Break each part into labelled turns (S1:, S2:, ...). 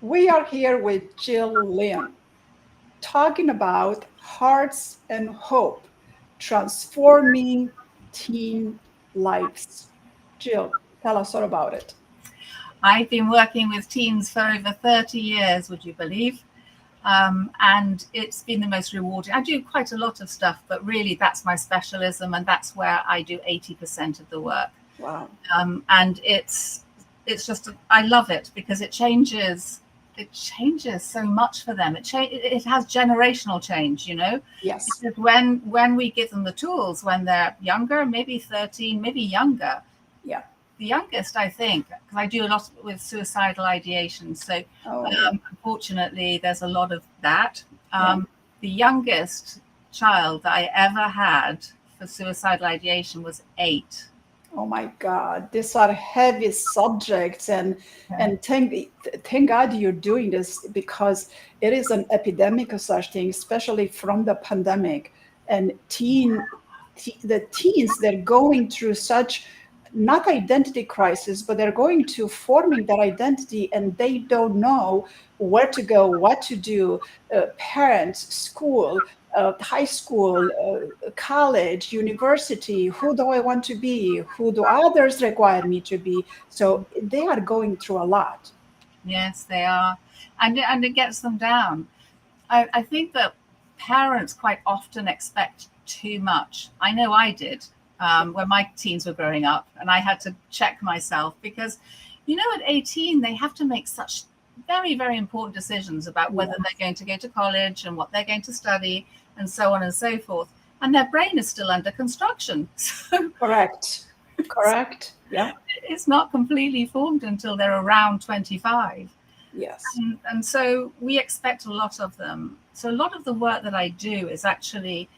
S1: We are here with Jill Lien, talking about hearts and hope, transforming teen lives. Jill, tell us all about it.
S2: I've been working with teens for over 30 years, would you believe? And it's been the most rewarding. I do quite a lot of stuff, but really that's my specialism, and that's where I do 80% of the work.
S1: Wow.
S2: And it's just I love it because it changes so much for them. It has generational change,
S1: Yes.
S2: because when we give them the tools when they're younger, maybe 13, maybe younger.
S1: Yeah.
S2: The youngest, I think, because I do a lot with suicidal ideation. So unfortunately, there's a lot of that. The youngest child that I ever had for suicidal ideation was 8.
S1: Oh my God, these are heavy subjects, and thank God you're doing this, because it is an epidemic of such things, especially from the pandemic. And the teens, they're going through such, not identity crisis, but they're going to forming that identity, and they don't know where to go, what to do. Parents, school, high school, college, university, who do I want to be? Who do others require me to be? So they are going through a lot.
S2: Yes, they are. And it gets them down. I think that parents quite often expect too much. I know I did when my teens were growing up, and I had to check myself because, at 18, they have to make such very, very important decisions about whether they're going to go to college and what they're going to study and so on and so forth. And their brain is still under construction. So
S1: Correct. Yeah.
S2: It's not completely formed until they're around 25.
S1: Yes.
S2: And so we expect a lot of them. So a lot of the work that I do is actually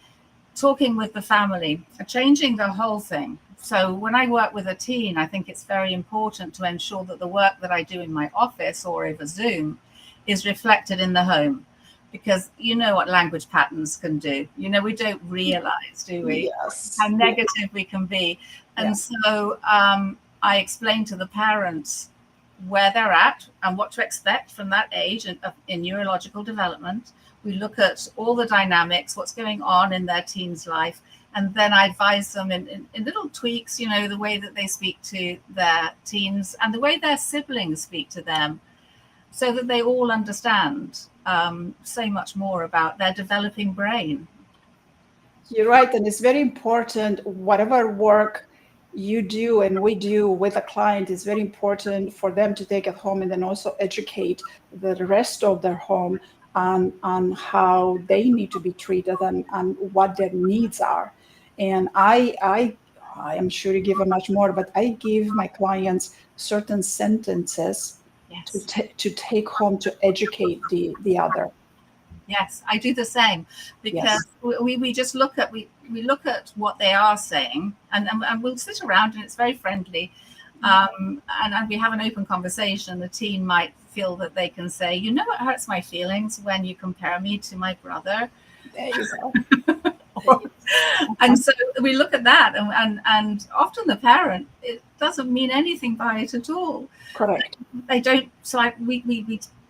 S2: talking with the family, changing the whole thing. So when I work with a teen, I think it's very important to ensure that the work that I do in my office or over Zoom is reflected in the home, because you know what language patterns can do. We don't realize, do we, how negative we can be. And so I explain to the parents where they're at and what to expect from that age in neurological development. We look at all the dynamics, what's going on in their teen's life, and then I advise them in little tweaks, the way that they speak to their teens and the way their siblings speak to them, so that they all understand so much more about their developing brain.
S1: You're right. And it's very important, whatever work you do and we do with a client, is very important for them to take it home and then also educate the rest of their home on how they need to be treated and what their needs are. And I am sure you give a much more, but I give my clients certain sentences to take home to educate the other.
S2: Yes, I do the same, because we just look at we look at what they are saying, and we'll sit around and it's very friendly, and we have an open conversation. The teen might feel that they can say, what hurts my feelings when you compare me to my brother.
S1: There you
S2: go. And so we look at that, and often the parent, it doesn't mean anything by it at all.
S1: Correct.
S2: They don't. So we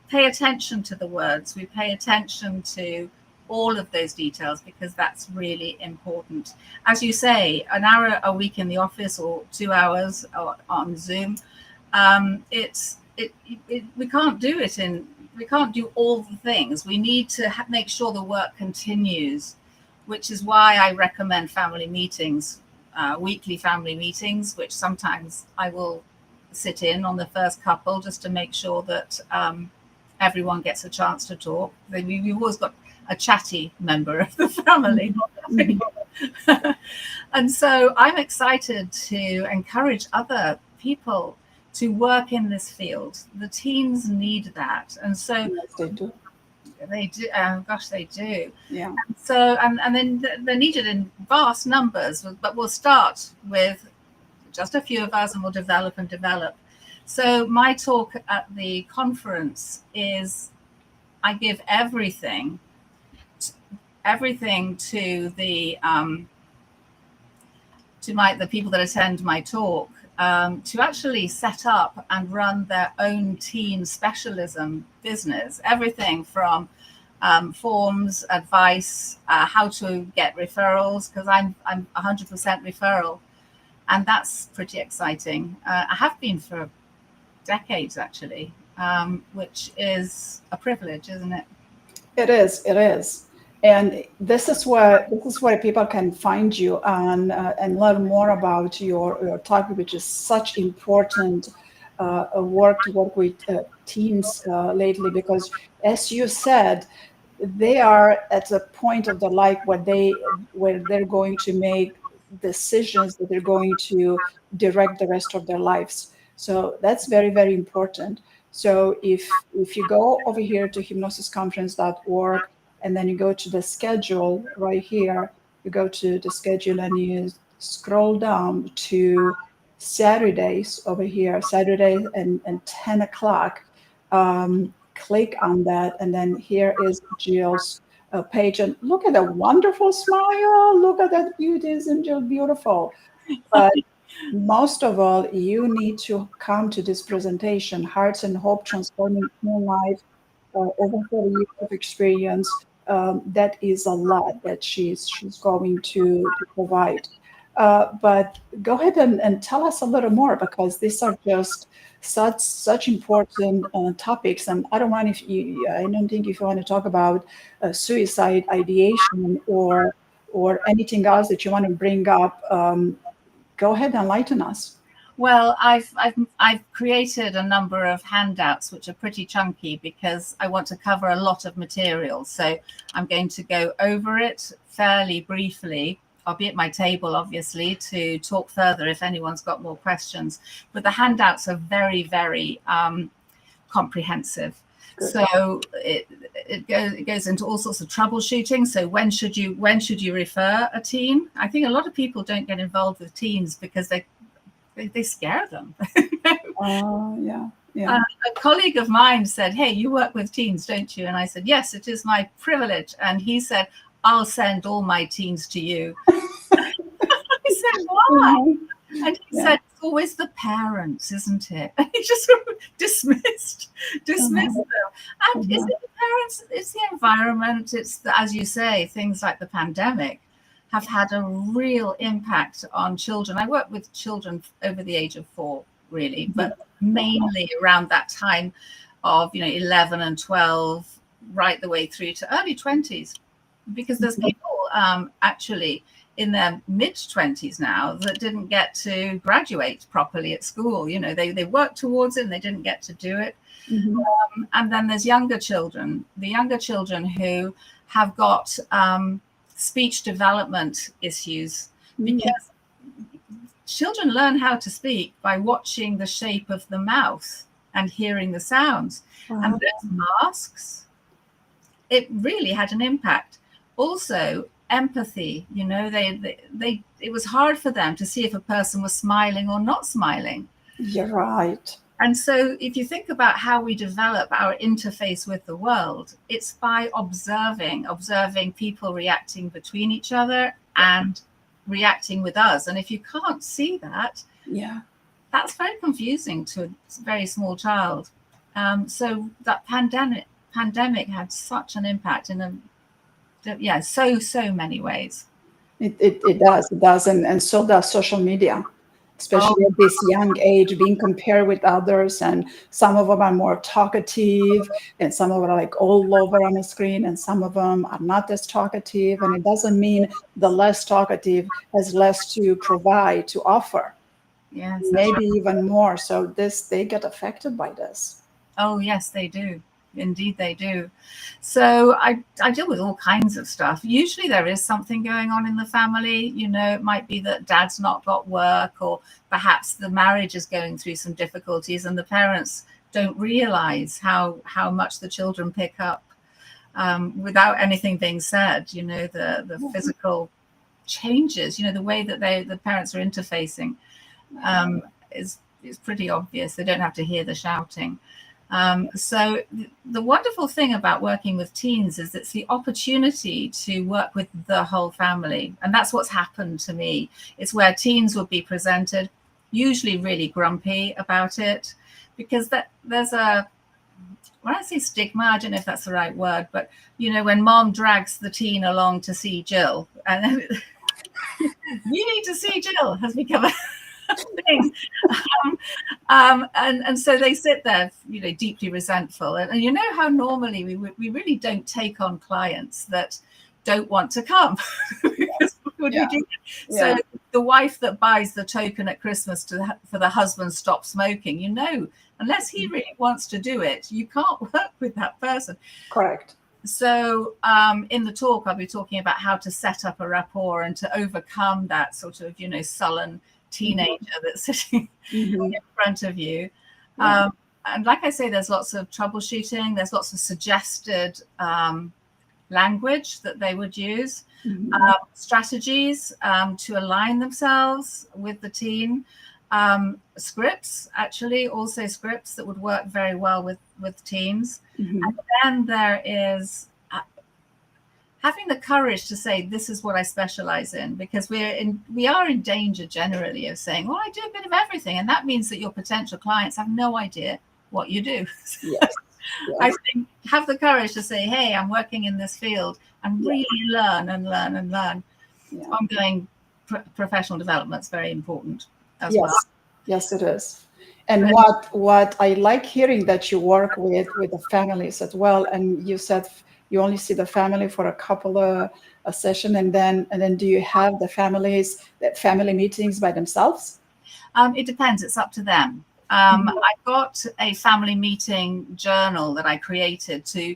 S2: pay attention to the words. We pay attention to all of those details, because that's really important. As you say, an hour a week in the office or 2 hours on Zoom, we can't do it we can't do all the things. We need to make sure the work continues, which is why I recommend family meetings, weekly family meetings, which sometimes I will sit in on the first couple just to make sure that everyone gets a chance to talk. We've always got a chatty member of the family. And so I'm excited to encourage other people to work in this field. The teens need that. And so
S1: they do.
S2: They do. Gosh, they do.
S1: Yeah.
S2: So, and then they're needed in vast numbers, but we'll start with just a few of us and we'll develop and develop. So my talk at the conference is, I give everything to the people that attend my talk to actually set up and run their own teen specialism business, everything from forms, advice, how to get referrals, because I'm 100% referral, and that's pretty exciting. I have been for decades actually, which is a privilege, isn't it?
S1: It is. It is. And this is where people can find you and learn more about your topic, which is such important work to work with teens lately, because as you said, they are at a point of their life where they're going to make decisions that they're going to direct the rest of their lives. So that's very, very important. So if you go over here to hypnosisconference.org and then you go to the schedule right here, you go to the schedule and you scroll down to Saturdays over here, Saturday and 10 o'clock. Click on that, and then here is Jill's page. And look at that wonderful smile. Look at that beauty. Isn't Jill beautiful? But most of all, you need to come to this presentation, Hearts and Hope Transforming Human Life, over 40 years of experience. That is a lot that she's going to provide. But go ahead and tell us a little more, because these are just such important topics. And I don't think if you want to talk about suicide ideation or anything else that you want to bring up, go ahead and enlighten us.
S2: Well, I've created a number of handouts which are pretty chunky because I want to cover a lot of material. So I'm going to go over it fairly briefly. I'll be at my table, obviously, to talk further if anyone's got more questions. But the handouts are very, very comprehensive. Good. So it goes into all sorts of troubleshooting. So when should you refer a teen? I think a lot of people don't get involved with teens because they scare them.
S1: Yeah.
S2: A colleague of mine said, "Hey, you work with teens, don't you?" And I said, "Yes, it is my privilege." And he said, "I'll send all my teens to you." I said, "Why?" And he said, "It's always the parents, isn't it?" And he just sort of dismissed them. And is it the parents? It's the environment. It's as you say, things like the pandemic have had a real impact on children. I work with children over the age of 4, really, but mainly around that time of 11 and 12, right the way through to early 20s, because there's people actually in their mid-20s now that didn't get to graduate properly at school. They worked towards it and they didn't get to do it. And then there's younger children, the younger children who have got speech development issues, because children learn how to speak by watching the shape of the mouth and hearing the sounds. And those masks, it really had an impact. Also, empathy, it was hard for them to see if a person was smiling or not smiling.
S1: You're right.
S2: And so if you think about how we develop our interface with the world, it's by observing people reacting between each other and reacting with us. And if you can't see that, that's very confusing to a very small child. So that pandemic had such an impact in so many ways.
S1: It does, and so does social media, especially at this young age, being compared with others, and some of them are more talkative, and some of them are like all over on the screen, and some of them are not as talkative. And it doesn't mean the less talkative has less to provide, to offer.
S2: Yes,
S1: maybe even more. So they get affected by this.
S2: Oh yes, they do. Indeed they do. So I deal with all kinds of stuff. Usually there is something going on in the family. It might be that dad's not got work, or perhaps the marriage is going through some difficulties and the parents don't realize how much the children pick up without anything being said. The physical changes, the way that the parents are interfacing is pretty obvious. They don't have to hear the shouting. So the wonderful thing about working with teens is it's the opportunity to work with the whole family. And that's what's happened to me. It's where teens would be presented. usually really grumpy about it, because there's a, when I say stigma, I don't know if that's the right word, but you know, when mom drags the teen along to see Jill, and you need to see Jill has become a thing. And so they sit there, you know, deeply resentful. And you know how normally we really don't take on clients that don't want to come. Because would we do that? So the wife that buys the token at Christmas for the husband stop smoking, you know, unless he really wants to do it, you can't work with that person.
S1: Correct.
S2: So in the talk, I'll be talking about how to set up a rapport and to overcome that sort of, you know, sullen teenager that's sitting in front of you. And like I say, there's lots of troubleshooting. There's lots of suggested language that they would use, strategies to align themselves with the teen, scripts, actually, also scripts that would work very well with teens. And then there is having the courage to say, this is what I specialize in, because we are in danger generally of saying, well, I do a bit of everything. And that means that your potential clients have no idea what you do. I think have the courage to say, hey, I'm working in this field, and really learn and learn and learn. Ongoing professional development is very important as well.
S1: Yes, it is. And what I like hearing that you work with the families as well. And you said you only see the family for a couple of a session, and then do you have the family meetings by themselves?
S2: It depends. It's up to them. I got a family meeting journal that I created to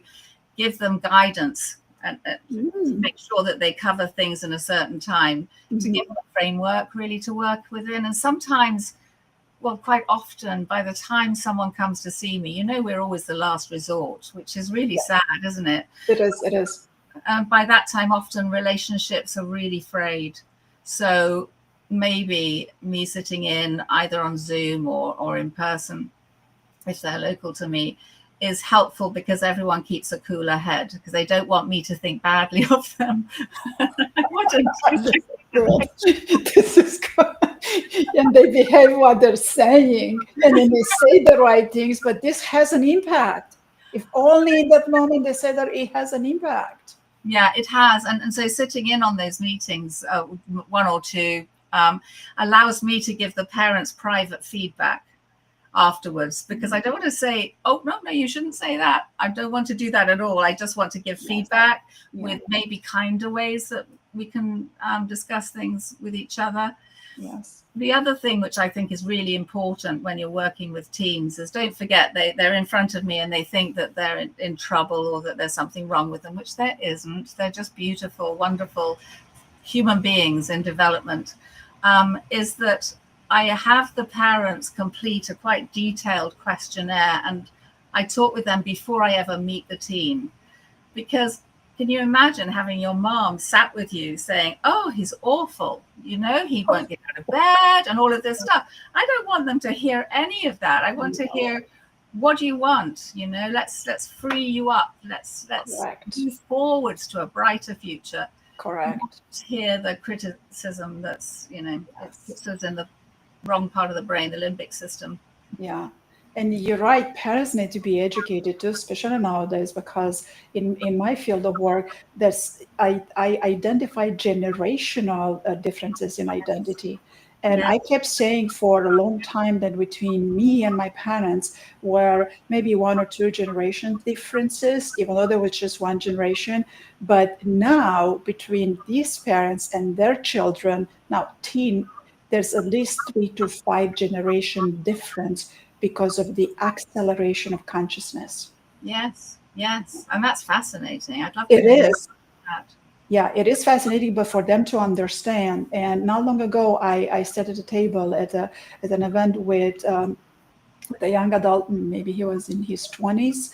S2: give them guidance and to make sure that they cover things in a certain time, to give them a framework really to work within. And sometimes, well, quite often, by the time someone comes to see me, you know, we're always the last resort, which is really sad, isn't it?
S1: It is.
S2: By that time, often relationships are really frayed. So maybe me sitting in either on Zoom or in person, if they're local to me, is helpful, because everyone keeps a cooler head, because they don't want me to think badly of them.
S1: This is good. And they behave what they're saying, and then they say the right things, but this has an impact. If only in that moment they say that it has an impact.
S2: Yeah, it has. And so sitting in on those meetings, one or two, allows me to give the parents private feedback afterwards, because I don't want to say, oh, no, you shouldn't say that. I don't want to do that at all. I just want to give feedback with maybe kinder ways that we can discuss things with each other.
S1: Yes.
S2: The other thing which I think is really important when you're working with teens is, don't forget, they're in front of me and they think that they're in trouble or that there's something wrong with them, which there isn't. They're just beautiful, wonderful human beings in development. Is that I have the parents complete a quite detailed questionnaire, and I talk with them before I ever meet the teen. Because can you imagine having your mom sat with you saying, oh, he's awful, you know, he won't get out of bed and all of this stuff. I don't want them to hear any of that. I want to hear, what do you want? You know, let's free you up. Let's move forwards to a brighter future.
S1: Correct.
S2: Hear the criticism that's, you know, it puts us in the wrong part of the brain, the limbic system.
S1: Yeah. And you're right, parents need to be educated too, especially nowadays, because in my field of work, I identify generational differences in identity. And I kept saying for a long time that between me and my parents were maybe 1 or 2 generation differences, even though there was just one generation. But now between these parents and their children, now there's at least 3 to 5 generation difference because of the acceleration of consciousness.
S2: Yes. And that's fascinating. I'd love to
S1: hear
S2: that.
S1: Yeah, it is fascinating, but for them to understand. And not long ago, I sat at a table at an event with a young adult, maybe he was in his 20s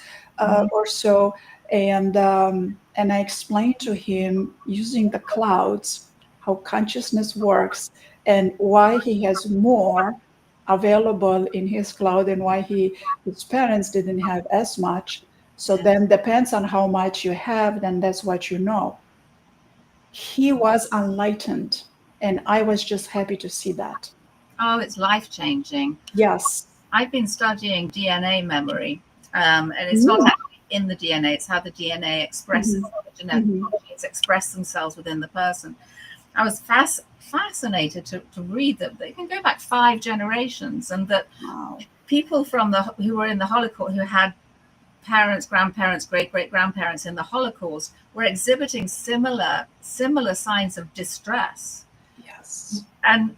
S1: or so. And I explained to him, using the clouds, how consciousness works and why he has more available in his cloud and why his parents didn't have as much. So then depends on how much you have, then that's what you know. He was enlightened, and I was just happy to see that.
S2: Oh, it's life-changing.
S1: Yes.
S2: I've been studying DNA memory, and it's not
S1: Mm.
S2: actually in the DNA, it's how the DNA expresses,
S1: Mhm.
S2: the genetic
S1: Mhm.
S2: proteins express themselves within the person. I was fascinated to read that they can go back 5 generations, and that
S1: Wow.
S2: people who were in the Holocaust, who had parents, grandparents, great great grandparents in the Holocaust, were exhibiting similar signs of distress,
S1: Yes.
S2: and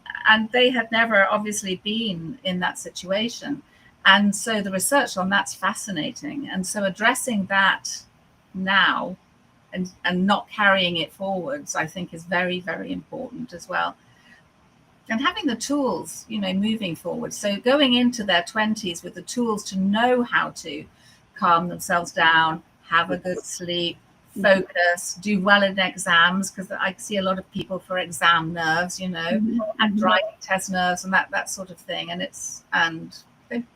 S2: they had never obviously been in that situation, and so the research on that's fascinating, and so addressing that now and not carrying it forwards, I think, is very very important as well, and having the tools, moving forward. So going into their 20s with the tools to know how to calm themselves down, have a good sleep,
S1: Mhm.
S2: focus, do well in exams, because I see a lot of people for exam nerves,
S1: Mhm.
S2: and
S1: Mhm.
S2: driving test nerves and that sort of thing. And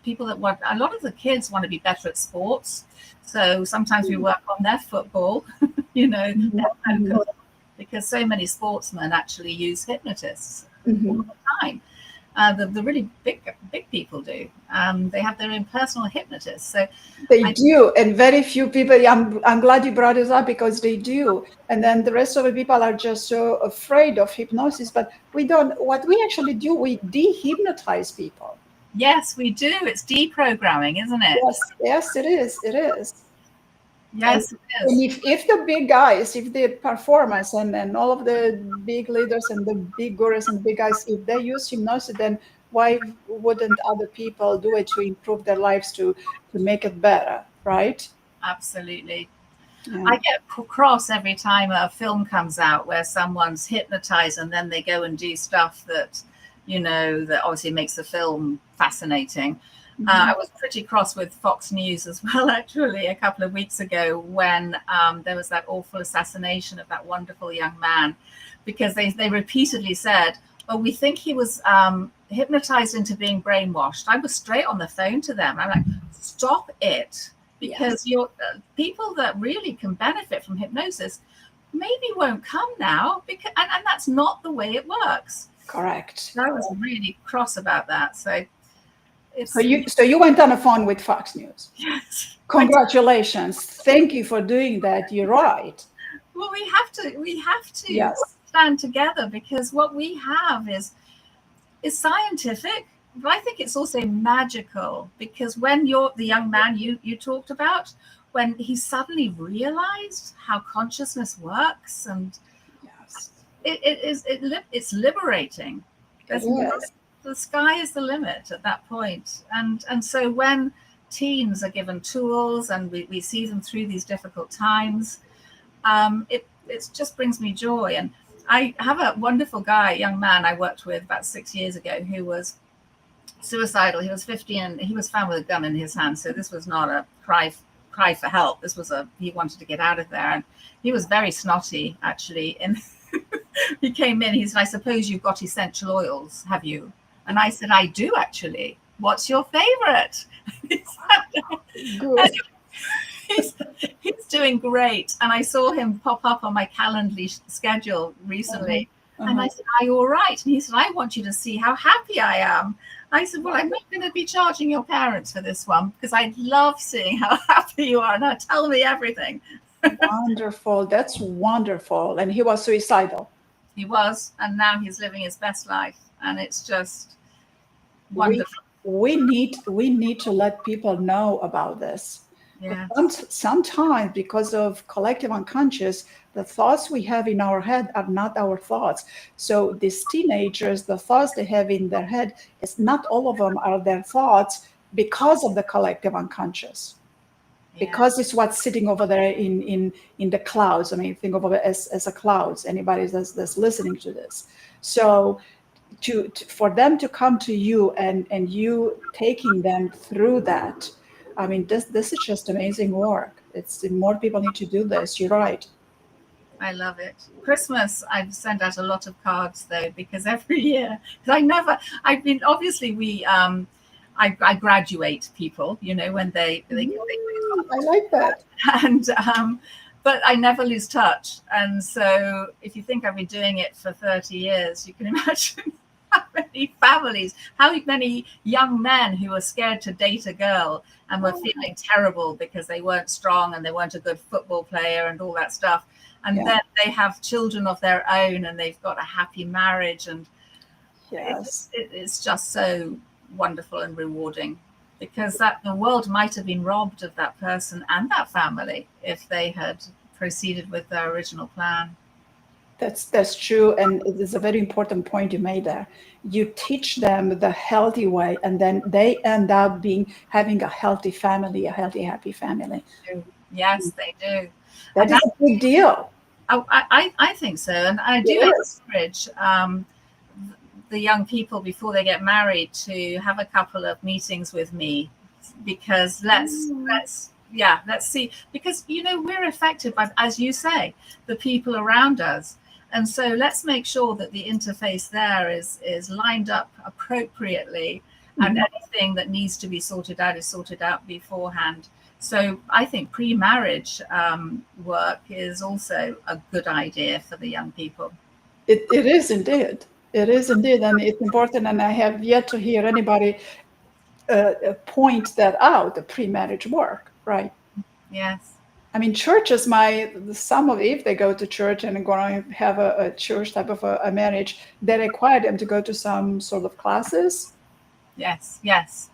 S2: people that want, a lot of the kids want to be better at sports. So sometimes we work on their football, their
S1: Mhm. Mhm.
S2: focus, because so many sportsmen actually use hypnotists all
S1: Mhm.
S2: the time. The really big people do. They have their own personal hypnotist. So
S1: They
S2: I
S1: do, and very few people. I'm glad you brought this up because they do, and then the rest of the people are just so afraid of hypnosis. But we don't. What we actually do, we dehypnotize people.
S2: yes, we do. It's deprogramming, isn't it?
S1: Yes, yes, it is. It is. And,
S2: Yes, it
S1: and
S2: is.
S1: if the big guys, if the performers and all of the big leaders and the big gurus and the big guys, if they use hypnosis, then why wouldn't other people do it to improve their lives to make it better, right?
S2: Absolutely.
S1: Yeah.
S2: I get cross every time a film comes out where someone's hypnotized and then they go and do stuff that, that obviously makes the film fascinating.
S1: Mhm.
S2: I was pretty cross with Fox News as well, actually, a couple of weeks ago when there was that awful assassination of that wonderful young man, because they repeatedly said, oh, we think he was hypnotized into being brainwashed. I was straight on the phone to them. I'm like, stop it,
S1: Yes,
S2: because you're people that really can benefit from hypnosis maybe won't come now, because and that's not the way it works.
S1: correct.
S2: I was really cross about that. So
S1: So
S2: it's
S1: you went on a phone with Fox News.
S2: yes, I did.
S1: Congratulations. Thank you for doing that. You're right.
S2: Well, we have to
S1: Yes.
S2: stand together, because what we have is scientific, but I think it's also magical, because when you're the young man you talked about, when he suddenly realized how consciousness works, and
S1: Yes.
S2: it's liberating.
S1: It
S2: There's no,
S1: is.
S2: the sky is the limit at that point, and so when teens are given tools and we see them through these difficult times, it just brings me joy. And I have a wonderful guy, young man I worked with about 6 years ago, who was suicidal. He was 50 and he was found with a gun in his hand. So this was not a cry for help. This was he wanted to get out of there. And he was very snotty, actually. And he came in, he said, I suppose you've got essential oils, have you? And I said, I do, actually. What's your favorite?
S1: Good.
S2: he's he's doing great, and I saw him pop up on my Calendly schedule
S1: Uh-huh.
S2: recently, and
S1: Uh-huh.
S2: I said, are you all right? And he said, I want you to see how happy I am. I said, well, I'm not going to be charging your parents for this one, because I love seeing how happy you are. Now tell me everything.
S1: Wonderful. That's wonderful. And he was suicidal.
S2: He was, and now he's living his best life, and it's just
S1: We
S2: wonderful.
S1: we need to let people know about this. But
S2: Yes.
S1: sometimes, because of collective unconscious, the thoughts we have in our head are not our thoughts. So these teenagers, the thoughts they have in their head, it's not all of them are their thoughts because of the collective unconscious.
S2: Yeah.
S1: Because it's what's sitting over there in the clouds. I mean, think of it as a clouds. Anybody that's listening to this. So for them to come to you and you taking them through that, I mean, this is just amazing work. It's more people need to do this. You're right.
S2: I love it. Christmas, I've sent out a lot of cards though, because every year, because I've been, obviously I graduate people, when they
S1: I like that.
S2: and but I never lose touch. And so if you think I've been doing it for 30 years, you can imagine how many families, how many young men who were scared to date a girl and were feeling terrible because they weren't strong and they weren't a good football player and all that stuff. And then they have children of their own and they've got a happy marriage. And it's just so wonderful and rewarding, because that the world might have been robbed of that person and that family if they had proceeded with their original plan.
S1: That's true, and it is a very important point you made there. You teach them the healthy way, and then they end up having a healthy family, a healthy, happy family.
S2: Yes, they do.
S1: That is a big deal.
S2: I think so, and I do encourage the young people before they get married to have a couple of meetings with me, because let's see, because we're affected by, as you say, the people around us. And so let's make sure that the interface there is lined up appropriately, and anything that needs to be sorted out is sorted out beforehand. So I think pre-marriage work is also a good idea for the young people.
S1: It is indeed. It is indeed, and it's important. And I have yet to hear anybody point that out, the pre-marriage work, right?
S2: Yes.
S1: I mean, churches if they go to church and are going to have a church type of a marriage, they require them to go to some sort of classes.
S2: Yes.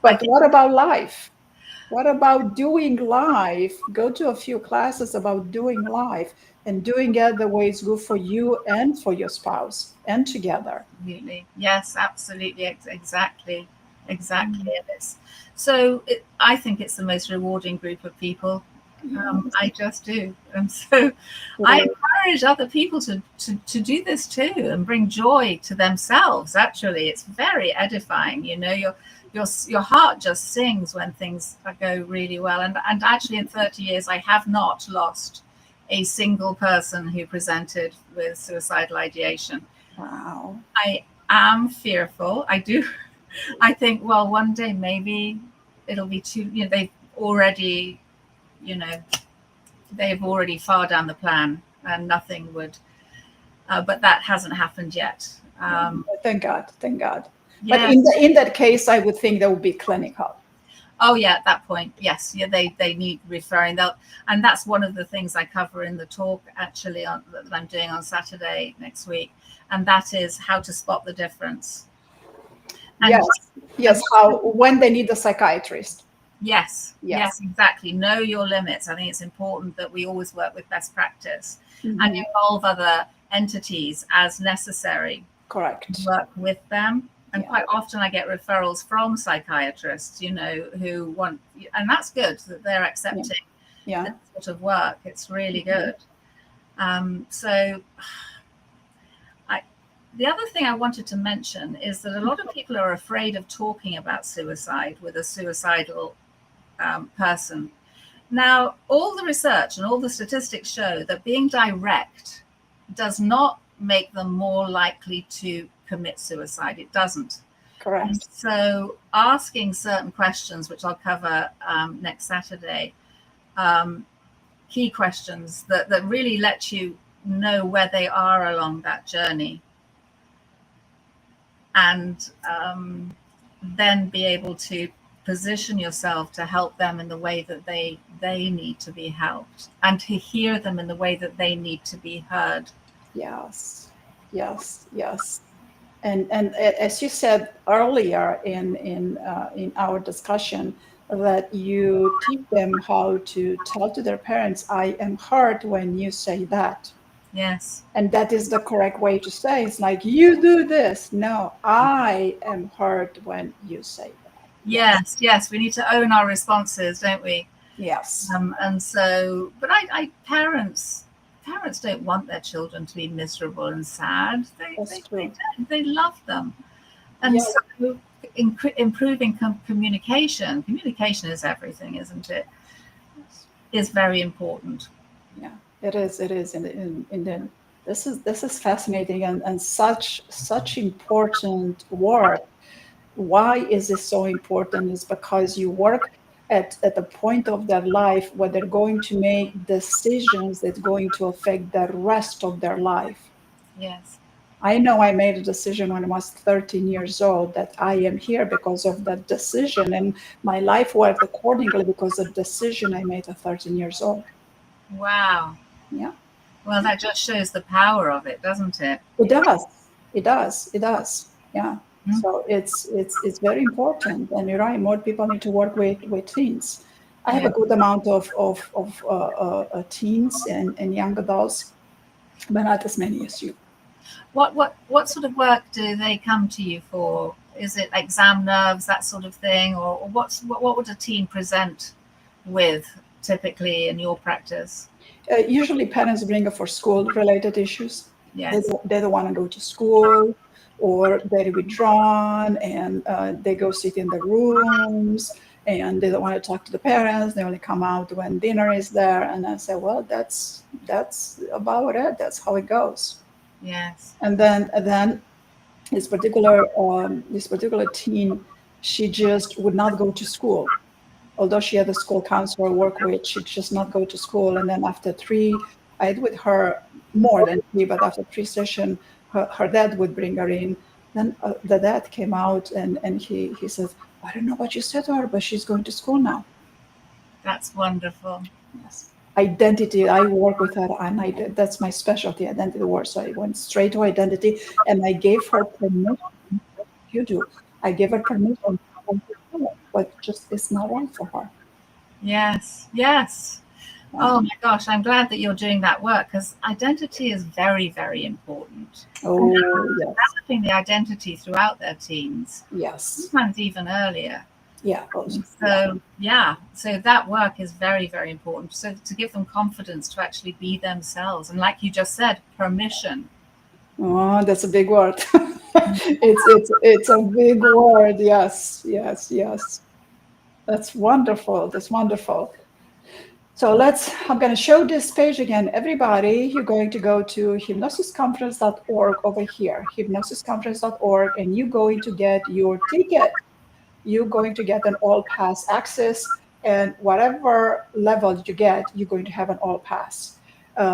S1: But what about life? What about doing life? Go to a few classes about doing life and doing it the way it's good for you and for your spouse and together.
S2: Absolutely. Yes, absolutely. Exactly. It is. So I think it's the most rewarding group of people. I just do. And so I encourage other people to do this too, and bring joy to themselves. Actually, it's very edifying. Your heart just sings when things go really well. And actually, in 30 years, I have not lost a single person who presented with suicidal ideation.
S1: Wow.
S2: I am fearful. I do. I think, well, one day maybe it'll be too, they've already far down the plan and nothing would, but that hasn't happened yet.
S1: Thank God.
S2: Yes.
S1: But in that case, I would think that would be clinical.
S2: Oh yeah, at that point, yes. Yeah, they need referring. And that's one of the things I cover in the talk actually that I'm doing on Saturday next week, and that is how to spot the difference. And
S1: yes. When they need a psychiatrist.
S2: Yes, exactly. Know your limits. I think it's important that we always work with best practice and involve other entities as necessary.
S1: Correct.
S2: Work with them. And quite often I get referrals from psychiatrists, who want, and that's good that they're accepting this sort of work. It's really good. So the other thing I wanted to mention is that a lot of people are afraid of talking about suicide with a suicidal person. Now, all the research and all the statistics show that being direct does not make them more likely to commit suicide. It doesn't.
S1: Correct.
S2: And so asking certain questions, which I'll cover next Saturday, key questions that really let you know where they are along that journey, and then be able to position yourself to help them in the way that they need to be helped, and to hear them in the way that they need to be heard.
S1: Yes. And as you said earlier in our discussion, that you teach them how to tell to their parents, "I am hurt when you say that."
S2: Yes.
S1: And that is the correct way to say. It's like, you do this. No, I am hurt when you say that.
S2: Yes. We need to own our responses, don't we?
S1: Yes.
S2: And so, but parents don't want their children to be miserable and sad. They love them. And so improving communication is everything, isn't it? Is very important.
S1: Yeah, it is. And this is fascinating and such important work. Why is this so important? Is because you work at the point of their life where they're going to make decisions that's going to affect the rest of their life.
S2: Yes.
S1: I know I made a decision when I was 13 years old that I am here because of that decision, and my life worked accordingly because of the decision I made at 13 years old.
S2: Wow.
S1: Yeah,
S2: Well, that just shows the power of it, doesn't it?
S1: it does. It does. It does. Yeah.
S2: Mm.
S1: So it's very important, and you're right. More people need to work with teens. I have
S2: Yeah.
S1: a good amount of teens and young adults, but not as many as you.
S2: What sort of work do they come to you for? Is it exam nerves, that sort of thing, or what would a teen present with typically in your practice?
S1: Usually, parents bring up for school-related issues.
S2: Yes.
S1: They don't want to go to school, or they're withdrawn, and they go sit in the rooms, and they don't want to talk to the parents. They only come out when dinner is there. And I say, well, that's about it. That's how it goes.
S2: Yes.
S1: And then this particular teen, she just would not go to school. Although she had a school counselor work with, she'd just not go to school. And then after three, I had with her more than three, but after three sessions, her dad would bring her in. Then the dad came out, and he says, I don't know what you said to her, but she's going to school now.
S2: That's wonderful.
S1: Yes. Identity. I work with her, and that's my specialty, identity work. So I went straight to identity, and I gave her permission. You do. I gave her permission to do it, but just it's not right for her.
S2: Yes. Yes.
S1: Yeah.
S2: Oh my gosh, I'm glad that you're doing that work because identity is very, very important. And
S1: Oh, yes.
S2: developing the identity throughout their teens,
S1: Yes.
S2: sometimes even earlier.
S1: Yeah. Also,
S2: So yeah, so that work is very, very important. So to give them confidence to actually be themselves, and like you just said, permission.
S1: oh, that's a big word. It's a big word. Yes. Yes. Yes. That's wonderful. That's wonderful. So I'm going to show this page again. Everybody, you're going to go to hypnosisconference.org over here, hypnosisconference.org, and you're going to get your ticket. You're going to get an all pass access, and whatever level you get, you're going to have an all pass.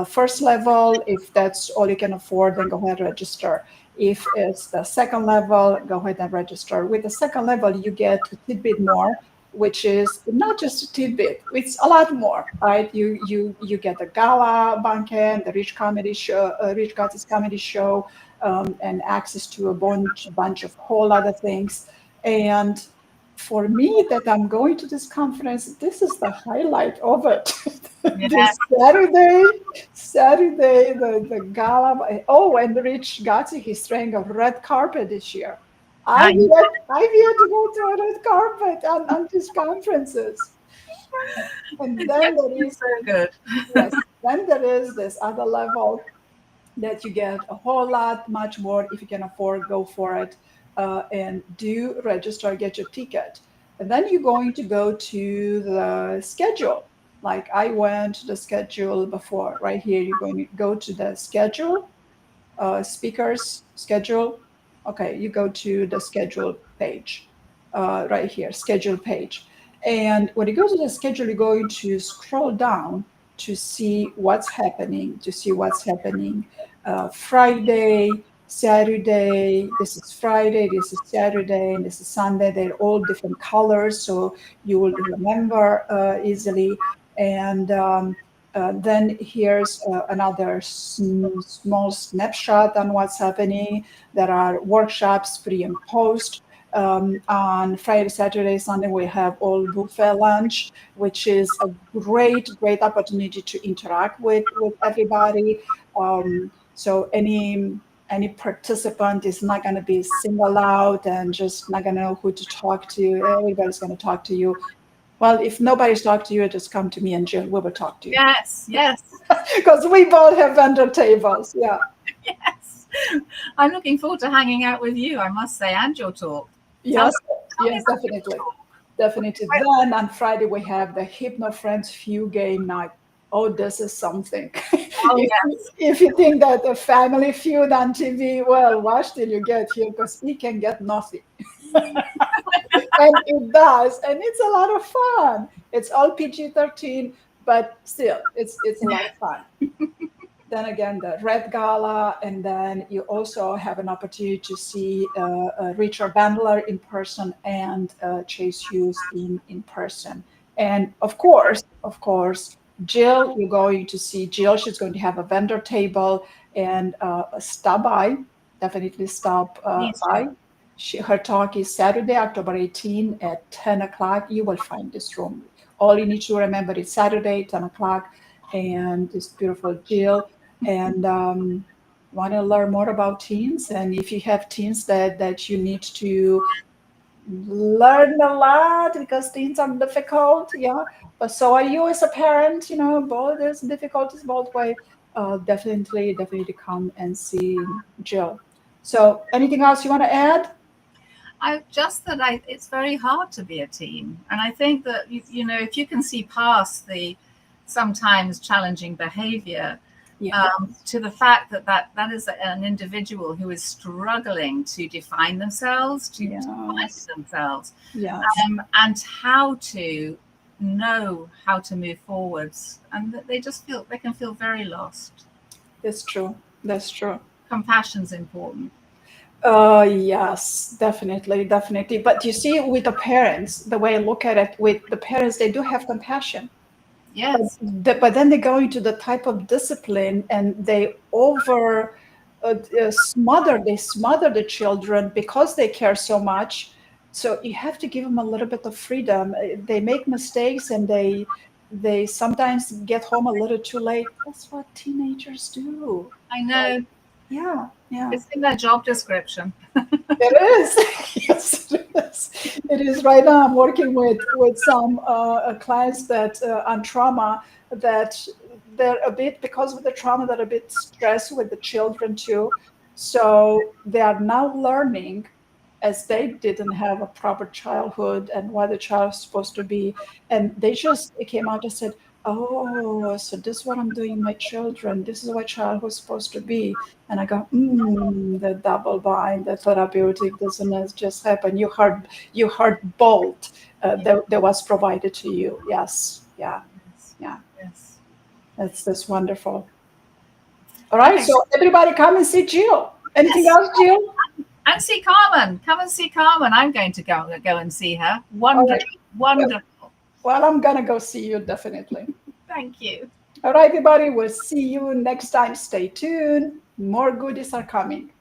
S1: First level, if that's all you can afford, then go ahead and register. If it's the second level, go ahead and register. With the second level, you get a tidbit more, which is not just a tidbit; it's a lot more, right? You get the gala banquet, the Rich Gotti's comedy show, and access to a bunch of whole other things. And for me, that I'm going to this conference, this is the highlight of it.
S2: Yeah.
S1: This Saturday, the gala. Oh, and Rich Gotti, he's throwing a red carpet this year. I've
S2: Nice.
S1: yet to go to a red carpet on these conferences. And then there is,
S2: So good.
S1: yes, then there is this other level that you get a whole lot, much more. If you can afford, go for it. And do register, get your ticket. And then you're going to go to the schedule. Like I went to the schedule before, right here. You're going to go to the schedule, speakers schedule. Okay, you go to the schedule page, right here, schedule page. And when you go to the schedule, you're going to scroll down to see what's happening, Friday, Saturday, this is Friday, this is Saturday, and this is Sunday. They're all different colors, so you will remember easily. And then here's another small snapshot on what's happening. There are workshops pre and post. On Friday, Saturday, Sunday, we have all buffet lunch, which is a great opportunity to interact with everybody. So any participant is not going to be singled out and just not going to know who to talk to. Everybody's going to talk to you. Well, if nobody's talked to you, just come to me and Jill. We will talk to you.
S2: Yes, yes,
S1: Because we both have vendor tables. Yeah.
S2: yes. I'm looking forward to hanging out with you, I must say, and your talk.
S1: Yes,
S2: Tell me
S1: yes,
S2: about your
S1: definitely.
S2: talk.
S1: Definitely. Then on Friday, we have the Hypno Friends Few Game Night. Oh, this is something.
S2: Oh,
S1: If you think that a family feud on TV, well, watch till you get here because we can get nothing. And it does. And it's a lot of fun. It's all PG-13, but still, it's a lot of fun. then again, the Red Gala, and then you also have an opportunity to see Richard Bandler in person and Chase Hughes in person. And of course, Jill, you're going to see Jill. She's going to have a vendor table, and stop by. Definitely stop by. Her talk is Saturday, October 18 at 10 o'clock. You will find this room. All you need to remember is Saturday, 10 o'clock, and this beautiful Jill. And want to learn more about teens. And if you have teens that you need to learn a lot because teens are difficult, yeah. But so are you as a parent, both there's difficulties both way. Definitely come and see Jill. So anything else you want to add?
S2: It's very hard to be a teen. And I think that, if you can see past the sometimes challenging behavior, to the fact that is an individual who is struggling to define themselves, define themselves, and how to know how to move forwards. And they can feel very lost.
S1: That's true.
S2: Compassion's important.
S1: Yes, definitely. But you see, with the parents, the way I look at it, with the parents, they do have compassion.
S2: Yes.
S1: But then they go into the type of discipline, and they smother the children because they care so much. So you have to give them a little bit of freedom. They make mistakes, and they sometimes get home a little too late. That's what teenagers do.
S2: I know.
S1: Yeah.
S2: It's in their job description.
S1: It is. Yes, it is. It is. Right now, I'm working with some clients that on trauma, that they're a bit, because of the trauma, they're a bit stressed with the children too. So they are now learning, as they didn't have a proper childhood and what the child is supposed to be. And they came out and said, oh, so this is what I'm doing with my children. This is what childhood is supposed to be. And I go, the double bind, the therapeutic dissonance just happened. You heard bolt that was provided to you. Yes. Yeah. That's wonderful. All right. Okay. So everybody come and see Jill. Anything else, Jill?
S2: And see Carmen. Come and see Carmen. I'm going to go and see her. Wonderful.
S1: Well, I'm going to go see you, definitely.
S2: Thank you.
S1: All right, everybody. We'll see you next time. Stay tuned. More goodies are coming.